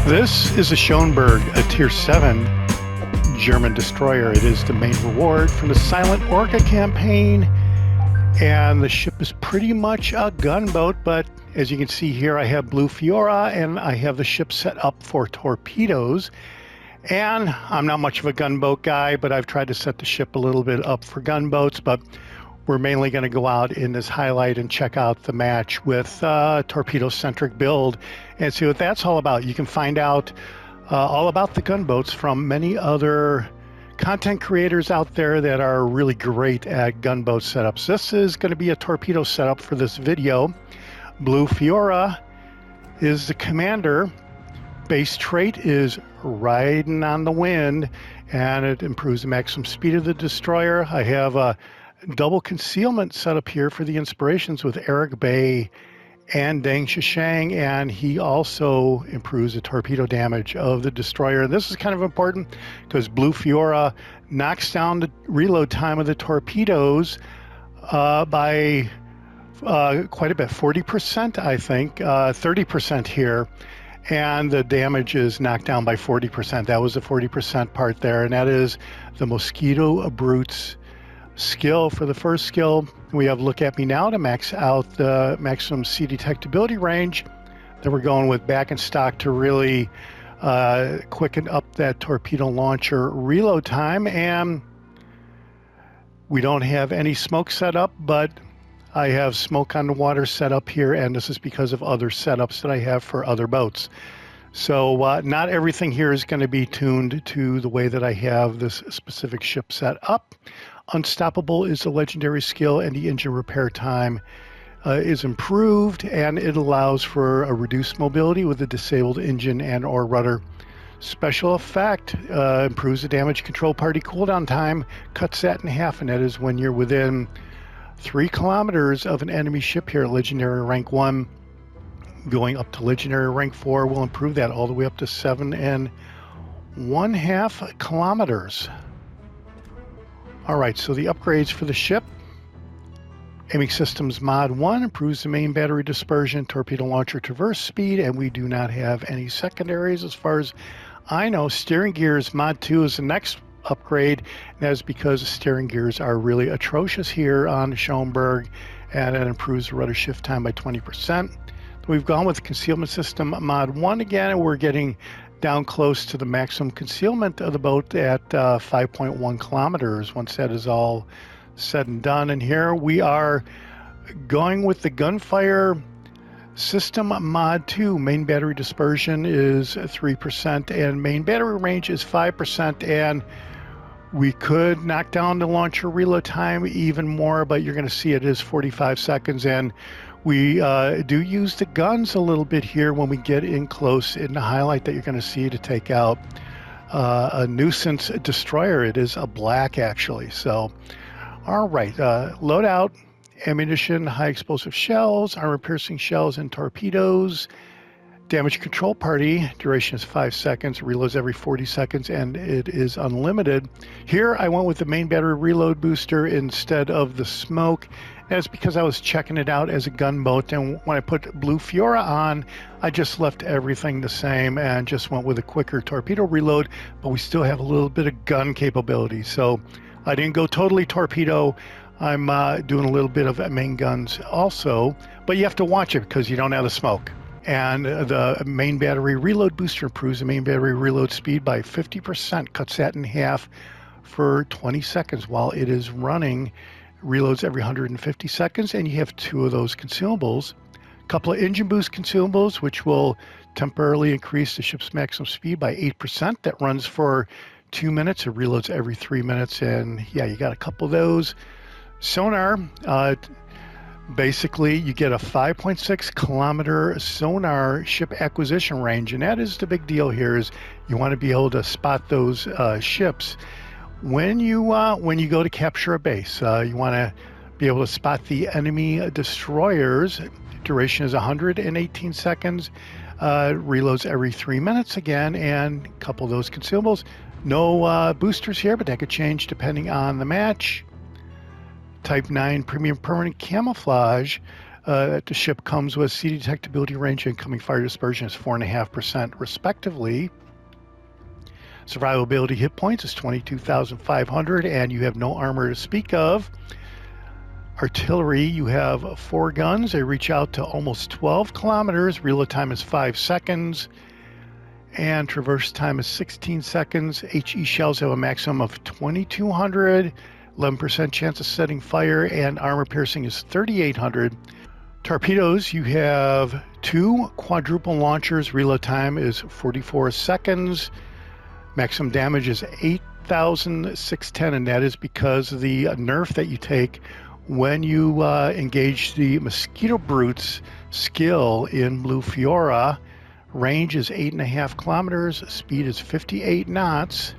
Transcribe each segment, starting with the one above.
This is a Schönberg, a Tier 7 German destroyer. It is the main reward from the Silent Orca campaign, and the ship is pretty much a gunboat, but as you can see here, I have blue Furiora, and I have the ship set up for torpedoes. And I'm not much of a gunboat guy, but I've tried to set the ship a little bit up for gunboats, but we're mainly going to go out in this highlight and check out the match with torpedo-centric build and see what that's all about. You can find out all about the gunboats from many other content creators out there that are really great at gunboat setups. This is going to be a torpedo setup for this video. Blue Furiora is the commander. Base trait is riding on the wind, and it improves the maximum speed of the destroyer. I have a double concealment set up here for the inspirations with Eric Bay and Deng Shishang, and he also improves the torpedo damage of the destroyer. And this is kind of important because Blue Furiora knocks down the reload time of the torpedoes by quite a bit, 40%, I think, 30% here. And the damage is knocked down by 40%. That was the 40% part there, and that is the Mosquito Brutes skill. For the first skill, we have Look At Me Now to max out the maximum sea detectability range. Then we're going with Back in Stock to really quicken up that torpedo launcher reload time. And we don't have any smoke set up, but I have smoke on the water set up here, and this is because of other setups that I have for other boats. So not everything here is going to be tuned to the way that I have this specific ship set up. Unstoppable is a legendary skill, and the engine repair time is improved, and it allows for a reduced mobility with a disabled engine and or rudder. Special effect improves the damage control party cooldown time, cuts that in half, and that is when you're within 3 kilometers of an enemy ship here at legendary rank 1. Going up to legendary rank 4 will improve that all the way up to 7.5 kilometers. All right, so the upgrades for the ship. Aiming Systems Mod 1 improves the main battery dispersion, torpedo launcher traverse speed, and we do not have any secondaries as far as I know. Steering gears Mod 2 is the next upgrade, and that is because the steering gears are really atrocious here on Schönberg, and it improves the rudder shift time by 20%. We've gone with Concealment System Mod 1 again, and we're getting down close to the maximum concealment of the boat at 5.1 kilometers once that is all said and done. And here we are going with the gunfire system Mod 2. Main battery dispersion is 3% and main battery range is 5%, and we could knock down the launcher reload time even more, but you're going to see it is 45 seconds, and we do use the guns a little bit here when we get in close in the highlight that you're going to see to take out a nuisance destroyer. It is a Black, actually. So, all right, loadout, ammunition, high explosive shells, armor-piercing shells, and torpedoes. Damage control party, duration is 5 seconds, reloads every 40 seconds, and it is unlimited. Here I went with the main battery reload booster instead of the smoke. That's because I was checking it out as a gunboat, and when I put Blue Furiora on, I just left everything the same and just went with a quicker torpedo reload, but we still have a little bit of gun capability. So I didn't go totally torpedo. I'm doing a little bit of main guns also, but you have to watch it because you don't have the smoke. And the main battery reload booster improves the main battery reload speed by 50%, cuts that in half for 20 seconds while it is running. Reloads every 150 seconds, and you have 2 of those consumables. A couple of engine boost consumables, which will temporarily increase the ship's maximum speed by 8%. That runs for 2 minutes. It reloads every 3 minutes, and yeah, you got a couple of those. Sonar, basically you get a 5.6 kilometer sonar ship acquisition range, and that is the big deal here. Is you want to be able to spot those ships when you go to capture a base. You want to be able to spot the enemy destroyers. Duration is 118 seconds. Reloads every 3 minutes again, and a couple of those consumables. No boosters here, but that could change depending on the match. Type 9 Premium Permanent Camouflage. The ship comes with sea detectability, range, and incoming fire dispersion is 4.5% respectively. Survivability hit points is 22,500, and you have no armor to speak of. Artillery, you have 4 guns. They reach out to almost 12 kilometers. Reload time is 5 seconds. And traverse time is 16 seconds. HE shells have a maximum of 2,200. 11% chance of setting fire, and armor piercing is 3,800. Torpedoes, you have 2 quadruple launchers. Reload time is 44 seconds. Maximum damage is 8,610, and that is because of the nerf that you take when you engage the Mosquito Brutes skill in Blue Furiora. Range is 8.5 kilometers. Speed is 58 knots.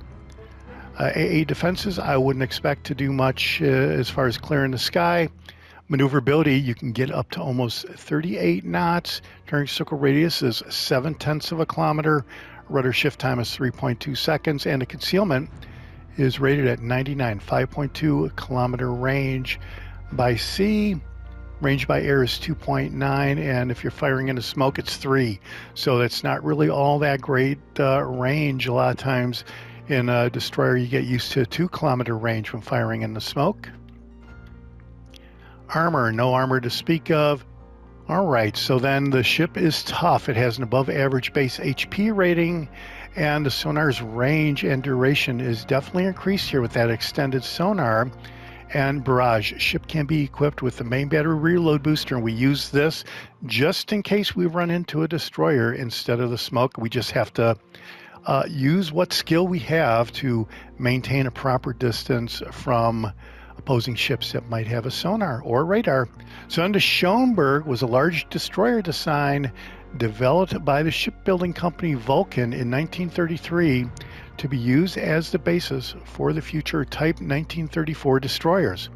AA defenses, I wouldn't expect to do much as far as clearing the sky. Maneuverability, you can get up to almost 38 knots. Turning circle radius is 0.7 of a kilometer. Rudder shift time is 3.2 seconds, and the concealment is rated at 99, 5.2 kilometer range by sea. Range by air is 2.9, and if you're firing into smoke, it's 3. So that's not really all that great range. A lot of times in a destroyer, you get used to a 2 kilometer range when firing in the smoke. Armor, no armor to speak of. All right, so then the ship is tough. It has an above average base HP rating, and the sonar's range and duration is definitely increased here with that extended sonar. And barrage, ship can be equipped with the main battery reload booster, and we use this just in case we run into a destroyer instead of the smoke. We just have to use what skill we have to maintain a proper distance from opposing ships that might have a sonar or radar. So the Schönberg was a large destroyer design developed by the shipbuilding company Vulcan in 1933 to be used as the basis for the future Type 1934 destroyers.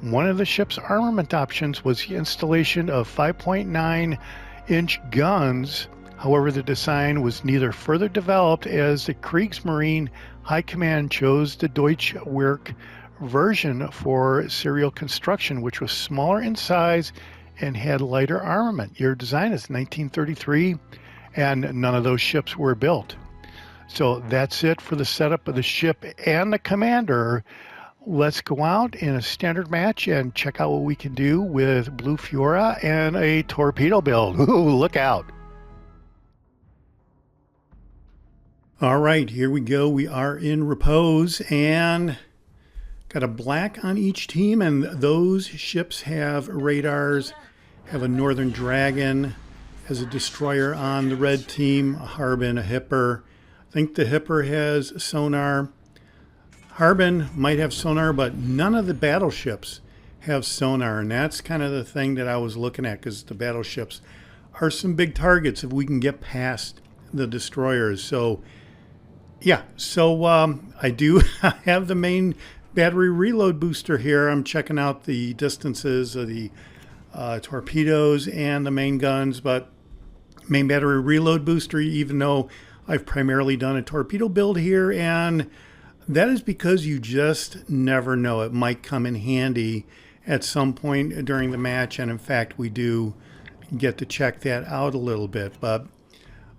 One of the ship's armament options was the installation of 5.9-inch guns. However, the design was neither further developed as the Kriegsmarine High Command chose the Deutschwerk version for serial construction, which was smaller in size and had lighter armament. Your design is 1933, and none of those ships were built. So that's it for the setup of the ship and the commander. Let's go out in a standard match and check out what we can do with Blue Furiora and a torpedo build. Ooh, look out. All right, here we go. We are in repose and got a black on each team, and those ships have radars, have a Northern Dragon as a destroyer on the red team, a Harbin, a Hipper. I think the Hipper has sonar. Harbin might have sonar, but none of the battleships have sonar, and that's kind of the thing that I was looking at, because the battleships are some big targets if we can get past the destroyers. So yeah, so I do have the main battery reload booster here. I'm checking out the distances of the torpedoes and the main guns, but main battery reload booster, even though I've primarily done a torpedo build here, and that is because you just never know. It might come in handy at some point during the match, and in fact we do get to check that out a little bit. But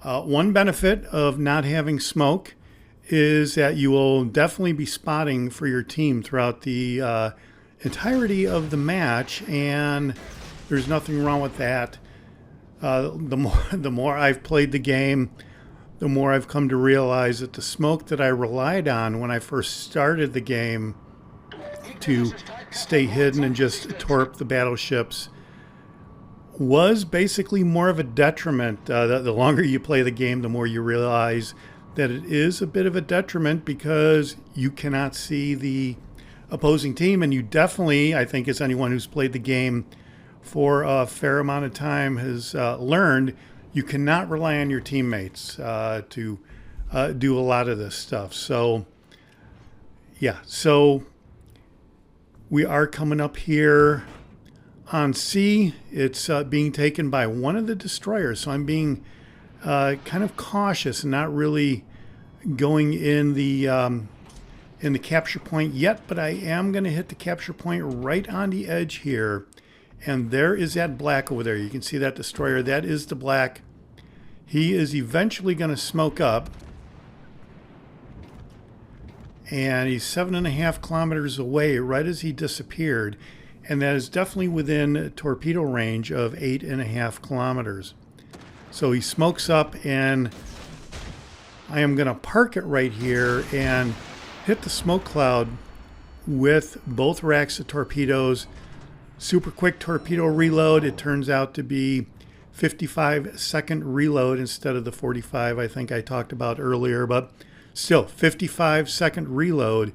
one benefit of not having smoke is that you will definitely be spotting for your team throughout the entirety of the match, and there's nothing wrong with that. The more I've played the game, the more I've come to realize that the smoke that I relied on when I first started the game to stay hidden and just torp the battleships was basically more of a detriment. The longer you play the game, the more you realize that it is a bit of a detriment, because you cannot see the opposing team, and you definitely, I think as anyone who's played the game for a fair amount of time has learned, you cannot rely on your teammates to do a lot of this stuff. So yeah, so We are coming up here on sea. It's being taken by one of the destroyers, so I'm being kind of cautious and not really going in the capture point yet, but I am going to hit the capture point right on the edge here. And there is that Black over there. You can see that destroyer. That is the Black. He is eventually going to smoke up. And he's 7.5 kilometers away right as he disappeared. And that is definitely within torpedo range of 8.5 kilometers. So he smokes up, and I am going to park it right here and hit the smoke cloud with both racks of torpedoes. Super quick torpedo reload. It turns out to be 55-second reload instead of the 45 I think I talked about earlier. But still, 55-second reload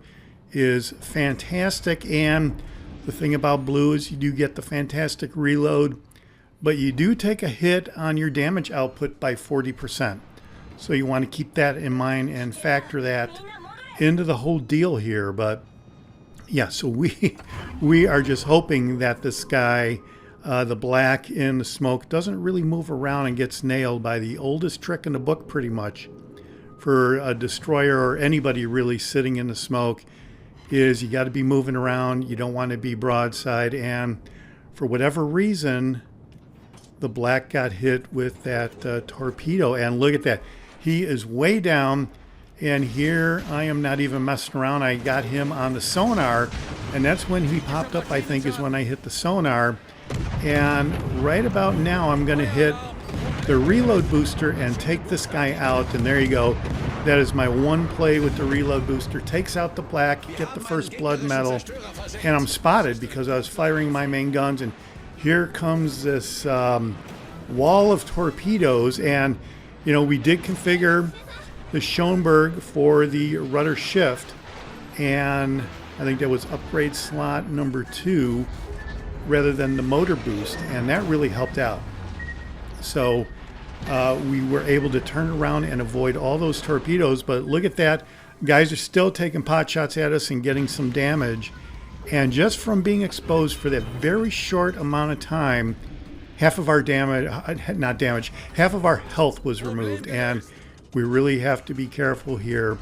is fantastic. And the thing about blue is you do get the fantastic reload, but you do take a hit on your damage output by 40%. So you want to keep that in mind and factor that into the whole deal here. But yeah, so we are just hoping that this guy, the Black in the smoke, doesn't really move around and gets nailed by the oldest trick in the book pretty much for a destroyer or anybody really sitting in the smoke, is you got to be moving around. You don't want to be broadside. And for whatever reason, the Black got hit with that torpedo. And look at that. He is way down. And here I am not even messing around. I got him on the sonar, and that's when he popped up, I think, is when I hit the sonar. And right about now, I'm going to hit the reload booster and take this guy out. And there you go. That is my one play with the reload booster. Takes out the Black, get the first blood medal. And I'm spotted because I was firing my main guns. And here comes this wall of torpedoes. And, you know, we did configure the Schönberg for the rudder shift, and I think that was upgrade slot number 2 rather than the motor boost, and that really helped out. So we were able to turn around and avoid all those torpedoes. But look at that, guys are still taking pot shots at us and getting some damage, and just from being exposed for that very short amount of time, half of our half of our health was removed. And we really have to be careful here.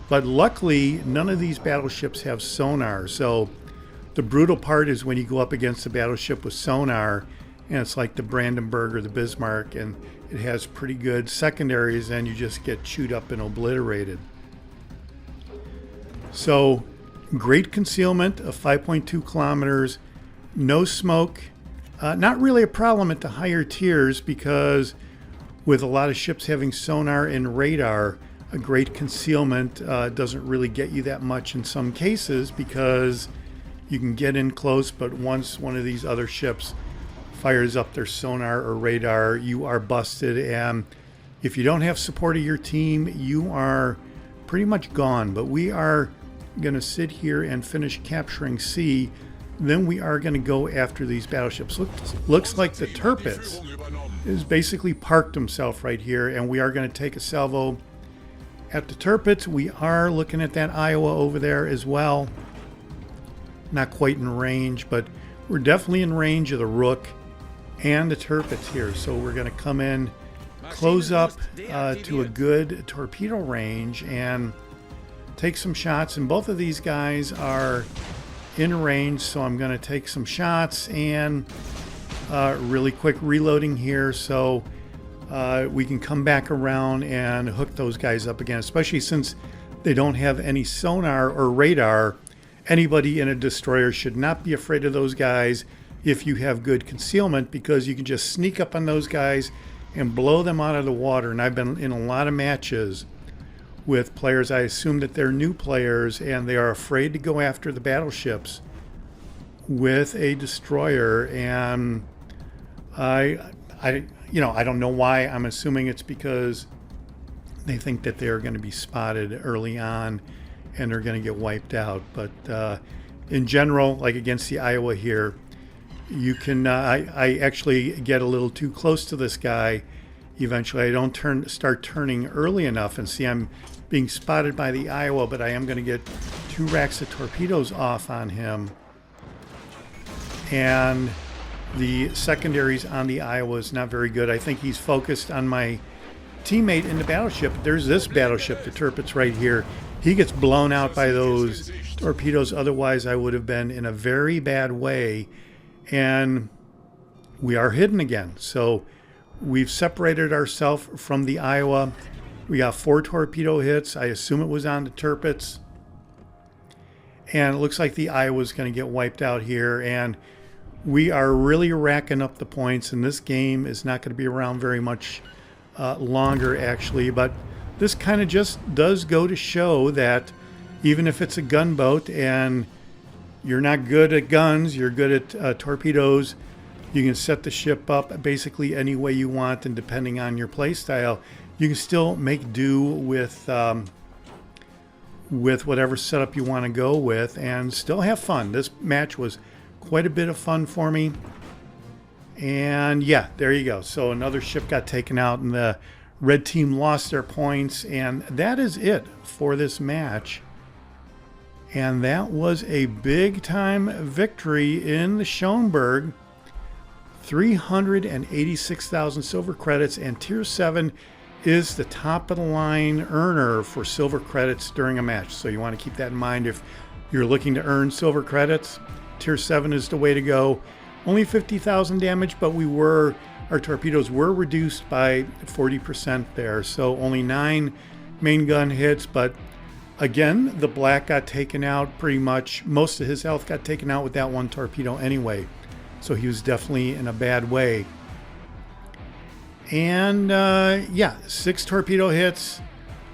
But luckily, none of these battleships have sonar. So the brutal part is when you go up against a battleship with sonar, and it's like the Brandenburg or the Bismarck, and it has pretty good secondaries, and you just get chewed up and obliterated. So great concealment of 5.2 kilometers, no smoke. Not really a problem at the higher tiers, because with a lot of ships having sonar and radar, a great concealment doesn't really get you that much in some cases, because you can get in close, but once one of these other ships fires up their sonar or radar, you are busted. And if you don't have support of your team, you are pretty much gone. But we are going to sit here and finish capturing C. Then we are going to go after these battleships. Looks like the Tirpitz is basically parked himself right here, and we are going to take a salvo at the Tirpitz. We are looking at that Iowa over there as well. Not quite in range, but we're definitely in range of the Rook and the Tirpitz here. So we're going to come in, close up to a good torpedo range and take some shots. And both of these guys are in range, so I'm going to take some shots and really quick reloading here, so we can come back around and hook those guys up again, especially since they don't have any sonar or radar. Anybody in a destroyer should not be afraid of those guys if you have good concealment, because you can just sneak up on those guys and blow them out of the water. And I've been in a lot of matches with players, I assume that they're new players, and they are afraid to go after the battleships with a destroyer. And I don't know why. I'm assuming it's because they think that they are going to be spotted early on and they're going to get wiped out. But in general, like against the Iowa here, you can I actually get a little too close to this guy. Eventually I don't start turning early enough, and see I'm being spotted by the Iowa, but I am going to get 2 racks of torpedoes off on him. and the secondaries on the Iowa is not very good. I think he's focused on my teammate in the battleship. There's this battleship, the Torp, it's right here. He gets blown out by those torpedoes. Otherwise, I would have been in a very bad way. And we are hidden again. So we've separated ourselves from the Iowa. We got 4 torpedo hits. I assume it was on the Turpets. And it looks like the Iowa's going to get wiped out here. And we are really racking up the points. And this game is not going to be around very much longer, actually. But this kind of just does go to show that even if it's a gunboat and you're not good at guns, you're good at torpedoes, you can set the ship up basically any way you want, and depending on your play style, you can still make do with whatever setup you want to go with and still have fun. This match was quite a bit of fun for me. And yeah, there you go. So another ship got taken out and the red team lost their points, and that is it for this match. And that was a big time victory in the Schönberg. 386,000 silver credits, and tier 7 is the top of the line earner for silver credits during a match. So you want to keep that in mind if you're looking to earn silver credits. Tier 7 is the way to go. Only 50,000 damage, but our torpedoes were reduced by 40% there. So only 9 main gun hits, but again, the Black got taken out pretty much. Most of his health got taken out with that one torpedo anyway. So he was definitely in a bad way. And yeah, 6 torpedo hits,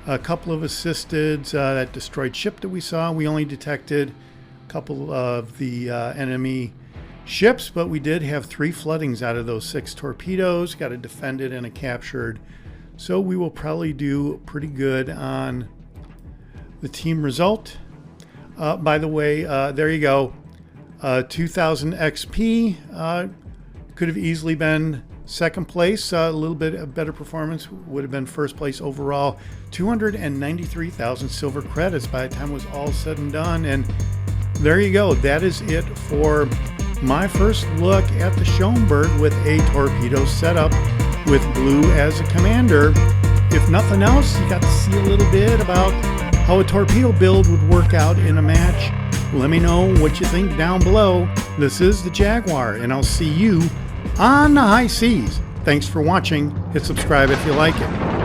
a couple of assisted, that destroyed ship that we saw. We only detected a couple of the enemy ships, but we did have 3 floodings out of those 6 torpedoes. Got a defended and a captured. So we will probably do pretty good on the team result. By the way, there you go. 2,000 XP. Could have easily been second place. A little bit of better performance would have been first place overall. 293,000 silver credits by the time it was all said and done. And there you go. That is it for my first look at the Schönberg with a torpedo setup with Blue as a commander. If nothing else, you got to see a little bit about how a torpedo build would work out in a match. Let me know what you think down below. This is the Jaguar, and I'll see you on the high seas. Thanks for watching. Hit subscribe if you like it.